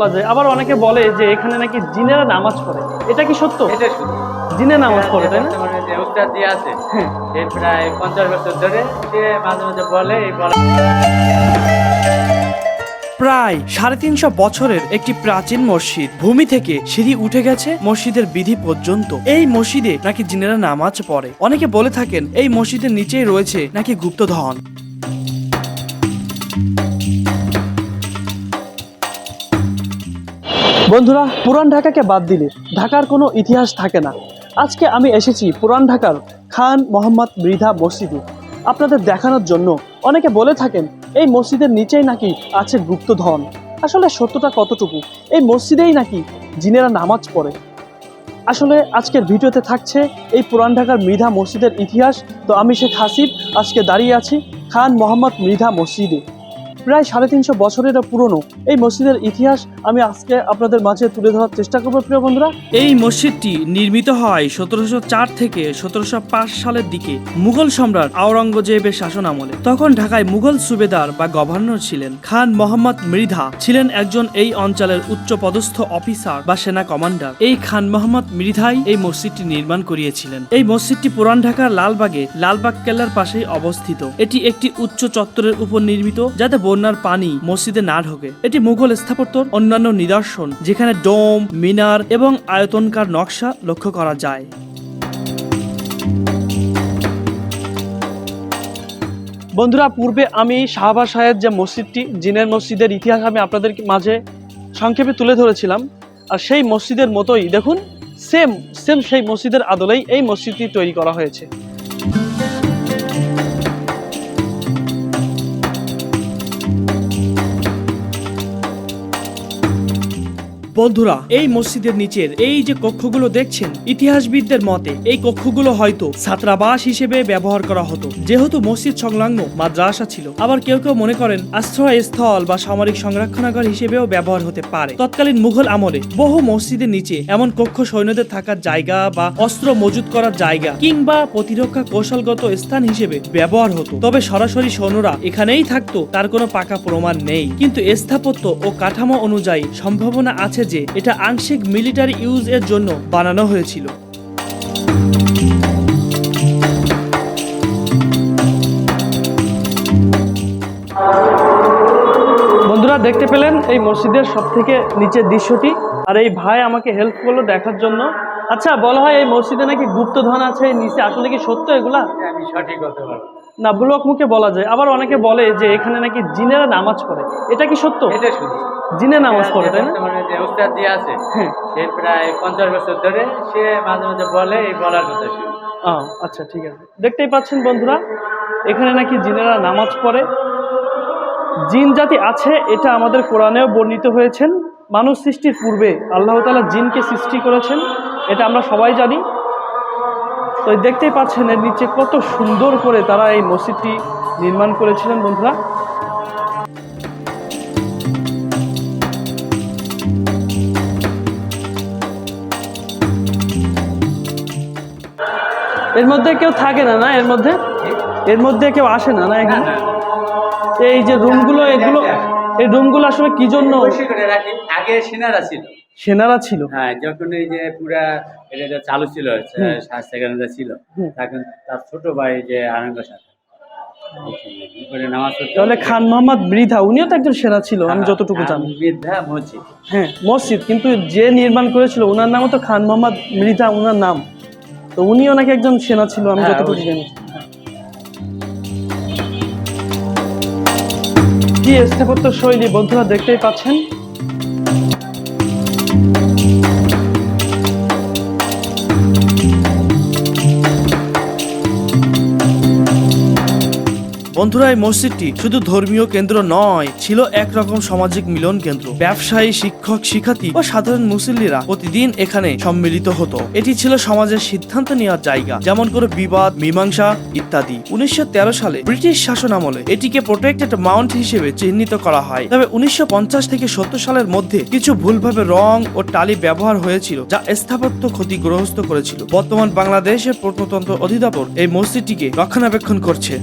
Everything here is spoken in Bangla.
বলা যায়। আবার অনেকে বলে যে এখানে নাকি জিনেরা নামাজ পড়ে, এটা কি সত্য? এটা শুধু জিনে নামাজ পড়ে, তাই না? বর্তমানে যে উস্তাদ জি আছে, হ্যাঁ। সে প্রায় 50 বছর ধরে সে মাঝে মাঝে বলে এই বলা। প্রায় 350 বছরের একটি প্রাচীন মসজিদ, ভূমি থেকে সিঁড়ি উঠে গেছে মসজিদের বিধি পর্যন্ত। এই মসজিদে নাকি জিনেরা নামাজ পড়ে। অনেকে বলে থাকেন এই মসজিদের নিচেই রয়েছে নাকি গুপ্তধন। বন্ধুরা, পুরান ঢাকাকে বাদ দিলে ঢাকার কোনো ইতিহাস থাকে না। আজকে আমি এসেছি পুরান ঢাকার খান মোহাম্মদ মৃধা মসজিদে আপনাদের দেখানোর জন্য। অনেকে বলে থাকেন এই মসজিদের নিচেই নাকি আছে গুপ্তধন। আসলে সত্যটা কতটুকু? এই মসজিদেই নাকি জিনেরা নামাজ পড়ে। আসলে আজকের ভিডিওতে থাকছে এই পুরান ঢাকার মৃধা মসজিদের ইতিহাস। তো আমি শেখ হাসিব আজকে দাঁড়িয়ে আছি খান মোহাম্মদ মৃধা মসজিদে। প্রায় 350 বছরেরও পুরনো এই মসজিদের ইতিহাস আমি আজকে আপনাদের মাঝে তুলে ধরার চেষ্টা করবো প্রিয় বন্ধুরা। এই মসজিদটি নির্মিত হয় 1704 থেকে 1705 সালের দিকে মুঘল সম্রাট আওরঙ্গজেবের শাসন আমলে। তখন ঢাকায় মুঘল সুবেদার বা গভর্নর ছিলেন খান মোহাম্মদ মৃধা। ছিলেন একজন এই অঞ্চলের উচ্চ পদস্থ অফিসার বা সেনা কমান্ডার। এই খান মোহাম্মদ মৃধাই এই মসজিদটি নির্মাণ করিয়েছিলেন। এই মসজিদটি পুরান ঢাকার লালবাগে লালবাগ কেল্লার পাশেই অবস্থিত। এটি একটি উচ্চ চত্বরের উপর নির্মিত, যাতে বন্যার পানি মসজিদে না ঢোকে। এটি মুঘল স্থাপত্যর অন্যান্য নিদর্শন, যেখানে ডোম, মিনার এবং আয়তনকার নকশা লক্ষ্য করা যায়। বন্ধুরা, পূর্বে আমি শাহবাজ শাহের যে মসজিদটি, জিনের মসজিদের ইতিহাস আমি আপনাদের মাঝে সংক্ষেপে তুলে ধরেছিলাম। আর সেই মসজিদের মতোই দেখুন, সেম সেই মসজিদের আদলেই এই মসজিদটি তৈরি করা হয়েছে। বন্ধুরা, এই মসজিদের নিচের এই যে কক্ষগুলো দেখছেন, ইতিহাসবিদদের মতে এই কক্ষগুলো হয়তো ছাত্রাবাস হিসেবে ব্যবহার করা হতো, যেহেতু মসজিদ সংলগ্ন মাদ্রাসা ছিল। আবার কেউ কেউ মনে করেন আশ্রয়স্থল বা সামরিক সংরক্ষণাগার হিসেবেও ব্যবহার হতে পারে। তৎকালীন মুঘল আমলে বহু মসজিদের নিচে এমন কক্ষ সৈন্যদের থাকার জায়গা বা অস্ত্র মজুত করার জায়গা কিংবা প্রতিরক্ষা কৌশলগত স্থান হিসেবে ব্যবহার হতো। তবে সরাসরি সৈন্যরা এখানেই থাকতো তার কোনো পাকা প্রমাণ নেই, কিন্তু স্থাপত্য ও কাঠামো অনুযায়ী সম্ভাবনা আছে যে এটা আংশিক মিলিটারি ইউজ এর জন্য বানানো হয়েছিল। বন্ধুরা, দেখতে পেলেন এই মসজিদের সবথেকে নিচের দৃশ্যটি। আর এই ভাই আমাকে হেল্প করলো দেখার জন্য। আচ্ছা, বলা হয় এই মসজিদে নাকি গুপ্তধন আছে নিচে, আসলে কি সত্য এগুলা? আমি সঠিক বলতে পারবো না, ব্লক মুখে বলা যায়। আবার অনেকে বলে যে এখানে নাকি জিনেরা নামাজ পড়ে, এটা কি সত্য? এটা শুধু জিনে নামাজ পড়ে, তাই না? বর্তমানে যে উস্তাদ জি আছে, হ্যাঁ। সে প্রায় 50 বছর ধরে সে মাঝে মাঝে বলে এই বলার কথা শুনি। আচ্ছা, ঠিক আছে। দেখতেই পাচ্ছেন বন্ধুরা, এখানে নাকি জিনেরা নামাজ পড়ে। জিন জাতি আছে এটা আমাদের কোরআনেও বর্ণিত হয়েছেন। মানুষ সৃষ্টির পূর্বে আল্লাহ তাআলা জিনকে সৃষ্টি করেছেন, এটা আমরা সবাই জানি। তো দেখতেই পাচ্ছেন এর নিচে কত সুন্দর করে তারা এই মসজিদটি নির্মাণ করেছিলেন বন্ধুরা। এর মধ্যে কেউ থাকে না, না? এর মধ্যে কেউ আসে না, না? এখানে এই যে রুমগুলো, এই রুমগুলো আসলে কি জন্য করে রাখি? আগে সেনারা ছিল। সেনারা ছিল? হ্যাঁ, যখন এই যে পুরা এটা চালু ছিল, সেখানে ছিল, তখন তার ছোট ভাই যে আনন্দ সাথে নামাজ পড়তো। তাহলে খান মোহাম্মদ মৃধা উনিও তো একজন সেনা ছিল, আমি যতটুকু জানি। মৃধা মসজিদ, হ্যাঁ, মসজিদ, কিন্তু যে নির্মাণ করেছিল ওনার নামও তো খান মোহাম্মদ মৃধা, ওনার নাম। তো উনিও নাকি একজন সেনা ছিল, আমি যতটুকু জানি। কি স্থাপত্য শৈলী বন্ধুরা, দেখতেই পাচ্ছেন। বন্ধুরা, এই মসজিদটি শুধু ধর্মীয় কেন্দ্র নয়, ছিল একরকম সামাজিক মিলন কেন্দ্র। ব্যবসায়ী, শিক্ষক, শিক্ষার্থী ও সাধারণ মুসল্লিরা প্রতিদিন এখানে সম্মিলিত হতো। এটি ছিল সমাজের সিদ্ধান্ত নেওয়ার জায়গা, যেমন করে বিবাদ মীমাংসা ইত্যাদি। 1913 সালে ব্রিটিশ শাসন আমলে এটিকে প্রোটেক্টেড মাউন্ট হিসেবে চিহ্নিত করা হয়। তবে 1950 থেকে 70 সালের মধ্যে কিছু ভুলভাবে রং ও টালি ব্যবহার হয়েছিল, যা স্থাপত্য ক্ষতিগ্রস্ত করেছিল। বর্তমান বাংলাদেশের প্রত্নতত্ত্ব অধিদপ্তর এই মসজিদটিকে রক্ষণাবেক্ষণ করছে।